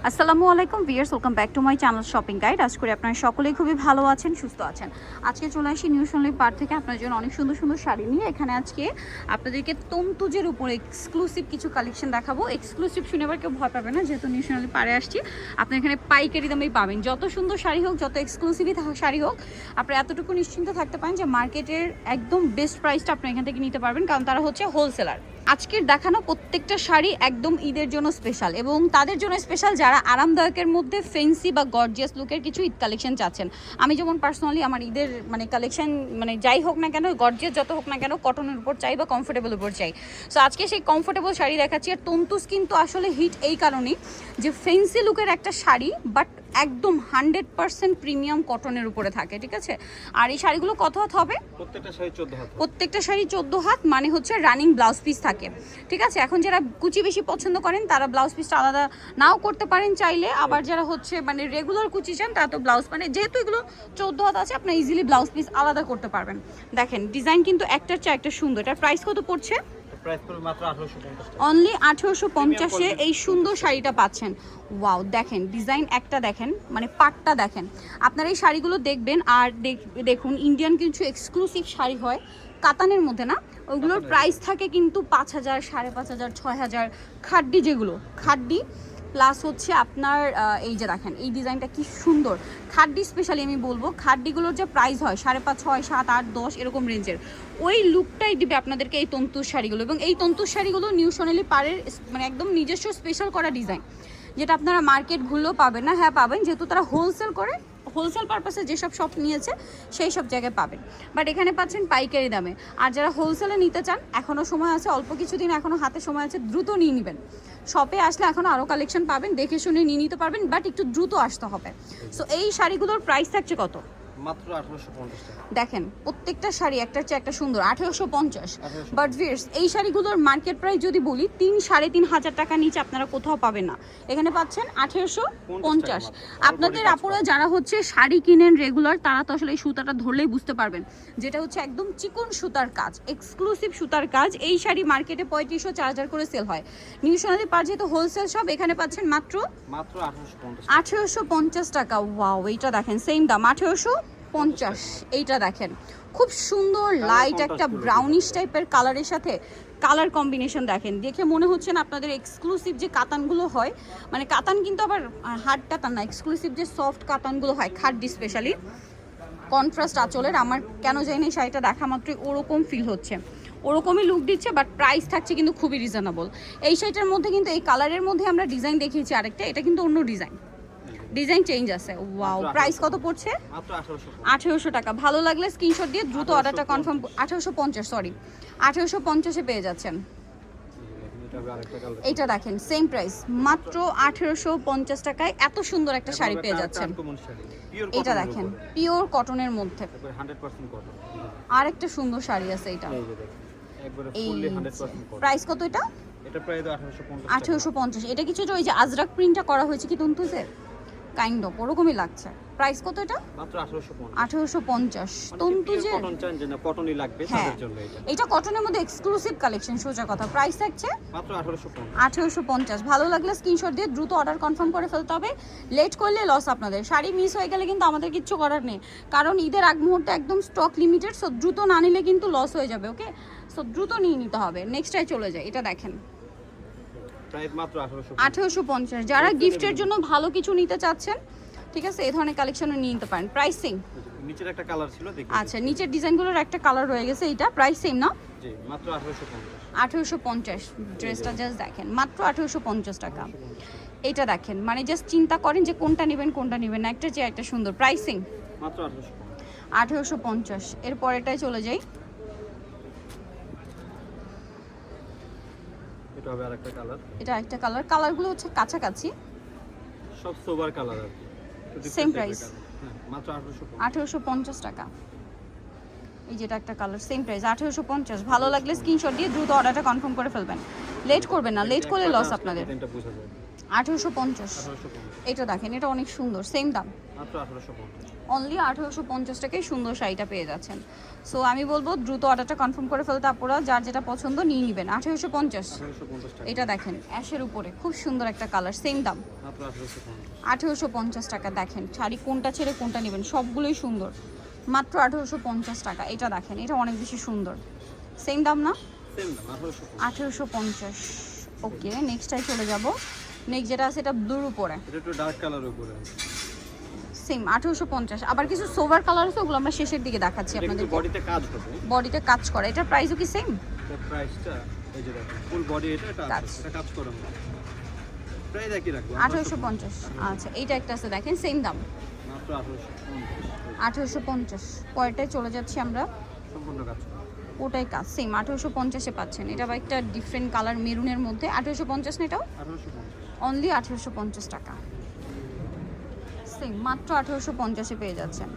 আসসালামু আলাইকুম viewers, welcome back to my channel shopping guide. আজ করে আপনারা সকলেই খুবই ভালো আছেন, সুস্থ আছেন। আজকে চলে আসি নিউ সোনালী পার্ক থেকে আপনার জন্য অনেক সুন্দর সুন্দর শাড়ি নিয়ে। এখানে আজকে আপনাদেরকে তন্তুজের উপরে এক্সক্লুসিভ কিছু কালেকশন দেখাবো। এক্সক্লুসিভ শুনে আবার কেউ ভয় পাবে না, যেহেতু নিউ সোনালী পাড়ে আসছি। আপনি এখানে পাইকারি দামেই পাবেন, যত সুন্দর শাড়ি হোক, যত এক্সক্লুসিভই শাড়ি হোক, আপনারা এতটুকু নিশ্চিন্ত থাকতে পারেন যে মার্কেটের একদম বেস্ট প্রাইসটা আপনি এখান থেকে নিতে পারবেন, কারণ তারা হচ্ছে হোলসেলার। আজকের দেখানো প্রত্যেকটা শাড়ি একদম ঈদের জন্য স্পেশাল, এবং তাদের জন্য স্পেশাল যারা আরামদায়কের মধ্যে ফেন্সি বা গর্জিয়াস লুকের কিছু ঈদ কালেকশন চাচ্ছেন। আমি যেমন পার্সোনালি আমার ঈদের কালেকশন যাই হোক না কেন, গর্জিয়াস যত হোক না কেন, কটনের উপর চাই বা কমফোর্টেবল উপর চাই। সো আজকে সেই কমফোর্টেবল শাড়ি দেখাচ্ছি। আর তন্তুজ কিন্তু আসলে হিট এই কারণেই যে ফেন্সি লুকের একটা শাড়ি, বাট একদম 100% প্রিমিয়াম কটনের উপরে থাকে, ঠিক আছে। আর এই শাড়িগুলো কত হাত হবে? প্রত্যেকটা শাড়ি 14 হাত, মানে হচ্ছে রানিং ব্লাউজ পিস থাকে, ঠিক আছে। এখন যারা কুচি বেশি পছন্দ করেন তারা ব্লাউজ পিসটা আলাদা নাও করতে পারেন চাইলে, আবার যারা হচ্ছে রেগুলার কুচি চান তারা তো ব্লাউজ যেহেতু এগুলো 14 হাত আছে, আপনি ইজিলি ব্লাউজ পিস আলাদা করতে পারবেন। দেখেন ডিজাইন কিন্তু একটার চেয়ে একটা সুন্দর। এটার প্রাইস কত পড়ছে? অনলি 1850-এ এই সুন্দর শাড়িটা পাচ্ছেন। ওয়াও, দেখেন ডিজাইন একটা দেখেন, পাটটা দেখেন। আপনারা এই শাড়িগুলো দেখবেন আর দেখুন ইন্ডিয়ান কিছু এক্সক্লুসিভ শাড়ি হয় কাতানের মধ্যে, না ওইগুলোর প্রাইস থাকে কিন্তু 5000, 5500, 6000 খাড্ডি, যেগুলো খাড্ডি প্লাস হচ্ছে আপনার এই যে দেখেন এই ডিজাইনটা কি সুন্দর। খাড্ডি স্পেশালি আমি বলবো, খাড্ডিগুলোর যে প্রাইস হয় 5.5, 6, 7, 8, 10 এরকম রেঞ্জের, ওই লুকটাই দিবে আপনাদেরকে এই তন্তুর শাড়িগুলো। এবং এই তন্তুর শাড়িগুলো নিউ সোনালী পাড়ের একদম নিজস্ব স্পেশাল করা ডিজাইন, যেটা আপনারা মার্কেট ঘুরলেও পাবেন না। হ্যাঁ পাবেন, যেহেতু তারা হোলসেল করে, হোলসেল পারপাসে যেসব শপ নিয়েছে সেই সব জায়গায় পাবেন, বাট এখানে পাচ্ছেন পাইকারি দামে। আর যারা হোলসেলে নিতে চান, এখনও সময় আছে, অল্প কিছুদিন এখনও হাতে সময় আছে, দ্রুত নিয়ে নেবেন। শপে আসলে এখনও আরও কালেকশন পাবেন, দেখে শুনে নিয়ে নিতে পারবেন, বাট একটু দ্রুত আসতে হবে। সো এই শাড়িগুলোর প্রাইস থাকছে কত? মাত্র 1850 টাকা। দেখেন প্রত্যেকটা শাড়ি একটার চেয়ে একটা সুন্দর। 1850। বাট ভিউয়ার্স, এই শাড়িগুলোর মার্কেট প্রাইস যদি বলি 3-3.5 টাকা নিচে আপনারা কোথাও পাবেন না। এখানে পাচ্ছেন 1850। আপনাদের আপুরা যারা হচ্ছে শাড়ি কিনেন রেগুলার, তারা তো আসলে এই সুতাটা ধরলেই বুঝতে পারবেন, যেটা হচ্ছে একদম চিকন সুতার কাজ, এক্সক্লুসিভ সুতার কাজ। এই শাড়ি মার্কেটে 3500-4000 করে সেল হয়। নিউ সোনালী পাড় যেহেতু হোলসেল শপ, এখানে পাচ্ছেন মাত্র 1850 টাকা। ওয়াও, এইটা দেখেন সেম দাম 1850। এইটা দেখেন খুব সুন্দর লাইট একটা ব্রাউনিশ টাইপের কালারের সাথে কালার কম্বিনেশন দেখেন, দেখে মনে হচ্ছে না আপনাদের এক্সক্লুসিভ যে কাতানগুলো হয়, কাতান কিন্তু আবার হার্ড কাতান না, এক্সক্লুসিভ যে সফট কাতানগুলো হয় খাড্ডি স্পেশালি কন্ট্রাস্ট আঁচলের, আমার কেন জানি না এই শাড়িটা দেখা মাত্রই ওরকম ফিল হচ্ছে, ওরকমই লুক দিচ্ছে। বাট প্রাইস থাকছে কিন্তু খুবই রিজনেবল। এই শাড়িটার মধ্যে কিন্তু এই কালারের মধ্যে আমরা ডিজাইন দেখিয়েছি আরেকটা, এটা কিন্তু অন্য ডিজাইন চেঞ্জ আছে। ওয়াও, প্রাইস কত পড়ছে? মাত্র 1800 টাকা। ভালো লাগলে স্ক্রিনশট দিয়ে দ্রুত অর্ডারটা কনফার্ম। 1850, সরি 1850-এ পেয়ে যাচ্ছেন। এটা দেখেন সেম প্রাইস, মাত্র 1850 টাকায় এত সুন্দর একটা শাড়ি পেয়ে যাচ্ছেন। এটা দেখেন পিওর কটনের মধ্যে 100% কটন। আর একটা সুন্দর শাড়ি আছে, এটা প্রাইস কত? এটা প্রায় 1850। এটা কিছু ওই যে আজরাক প্রিন্টটা করা হয়েছে কি তন্তুজে কাইন্ড অফ ওরকমই লাগছে। প্রাইস কত? এটা মাত্র 1850। তন্তুজে কটন চান যে না কটনই লাগবে তাদের জন্য এটা কটনের মধ্যে এক্সক্লুসিভ কালেকশন, সোজা কথা। প্রাইস থাকছে মাত্র 1850। ভালো লাগলে স্ক্রিনশট দিয়ে দ্রুত অর্ডার কনফার্ম করে ফেলতে হবে, লেট করলে লস আপনাদের। শাড়ি মিস হয়ে গেলে কিন্তু আমাদের কিচ্ছু করার নেই, কারণ ঈদের আগ মুহূর্তে একদম স্টক লিমিটেড। সো দ্রুত না নিলে কিন্তু লস হয়ে যাবে, ওকে। সো দ্রুত নিয়ে নিতে হবে। নেক্সটটাই চলে যায়। এটা দেখেন প্রাইস মাত্র 1850। যারা গিফটের জন্য ভালো কিছু নিতে চাচ্ছেন, ঠিক আছে, এই ধরনের কালেকশনও নিয়ে নিতে পারেন। প্রাইসিং নিচের একটা কালার ছিল, দেখি। আচ্ছা, নিচের ডিজাইনগুলোর একটা কালার রয়ে গেছে, এটা প্রাইস সেম না? জি, মাত্র 1850। ড্রেসটা জাস্ট দেখেন, মাত্র 1850 টাকা। এটা দেখেন, জাস্ট চিন্তা করেন যে কোনটা নেবেন না, একটা যে একটা সুন্দর। প্রাইসিং মাত্র 1850। এরপর এটাই চলে যাই। এটা হবে আরেকটা কালার। এটা একটা কালার, কালারগুলো হচ্ছে কাছাকাছি, সব সোবার কালার আর কি। সেম প্রাইস, মাত্র 1850 টাকা। এই যেটা একটা কালার, সেম প্রাইস 1850। ভালো লাগলে স্ক্রিনশট দিয়ে দ্রুত অর্ডারটা কনফার্ম করে ফেলবেন, লেট করবেন না, লেট করলে লস আপনাদের। 1850। 1850 এটা দেখেন, এটা অনেক সুন্দর, সেম দাম, মাত্র 1850। অনলি 1850 টাকায় সুন্দর শাড়িটা পেয়ে যাচ্ছেন। সো আমি বলবো দ্রুত অর্ডারটা কনফার্ম করে ফেলতে, আপনারা যার যেটা পছন্দ নিয়ে নেবেন। 1850। 1850 টাকা। এটা দেখেন অ্যাশের উপরে খুব সুন্দর একটা কালার, সেম দাম মাত্র 1850। 1850 টাকা। দেখেন শাড়ি কোনটা ছেড়ে কোনটা নেবেন, সবগুলোই সুন্দর, মাত্র 1850 টাকা। এটা দেখেন, এটা অনেক বেশি সুন্দর, সেম দাম না? সেম দাম 1850। 1850। ওকে, নেক্সটটাই চলে যাব। নেক্সট যেটা আছে এটা ব্লুর উপরে, এটা একটু ডার্ক কালারের উপরে। সেম 1850। আবার কিছু সোভার কালার আছে, ওগুলো আমরা শেষের দিকে দেখাচ্ছি এটা কিন্তু আপনাদের। বডিতে কাজ হবে। বডিতে কাজ করা, এটার প্রাইসও কি সেম? এটার প্রাইসটা এই যে দেখুন, ফুল বডি এটা কাজ। এটা কাজ করা হবে। প্রাইস একই রাখবো 1850। আচ্ছা, এইটা একটা আছে দেখেন, সেম দাম মাত্র 1850। 1850। পরেরটায় চলে যাচ্ছি আমরা, সম্পূর্ণ কাজ করা। ওটাই কাজ, সেম 1850-এ পাচ্ছেন। এটা আবার একটা ডিফারেন্ট কালার মেরুনের মধ্যে। 1850 না এটাও? 1850। অনলি 1850 টাকা, সেম মাত্র 1850-এ পেয়ে যাচ্ছেন।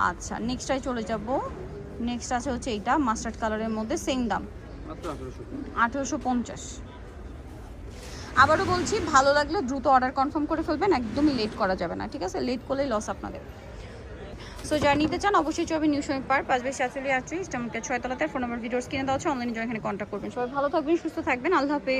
আচ্ছা, নেক্সটটায় চলে যাব। নেক্সট আছে হচ্ছে এইটা মাস্টার্ড কালারের মধ্যে, সেম দাম মাত্র 1850। 1850। আবারও বলছি, ভালো লাগলে দ্রুত অর্ডার কনফার্ম করে ফেলবেন, একদমই লেট করা যাবে না, ঠিক আছে? লেট করলেই লস আপনাদের। সো যারা নিতে চান অবশ্যই চলবে নিউ শপিং পার্ক 5/48 ইস্টামকে 6 তলাতে। ফোন নাম্বার ভিডিওস কিনে দেওয়া হচ্ছে, অনলাইনে এখানে কন্ট্যাক্ট করবেন। সবাই ভালো থাকবেন, সুস্থ থাকবেন, আল্লাহ হাফেজ।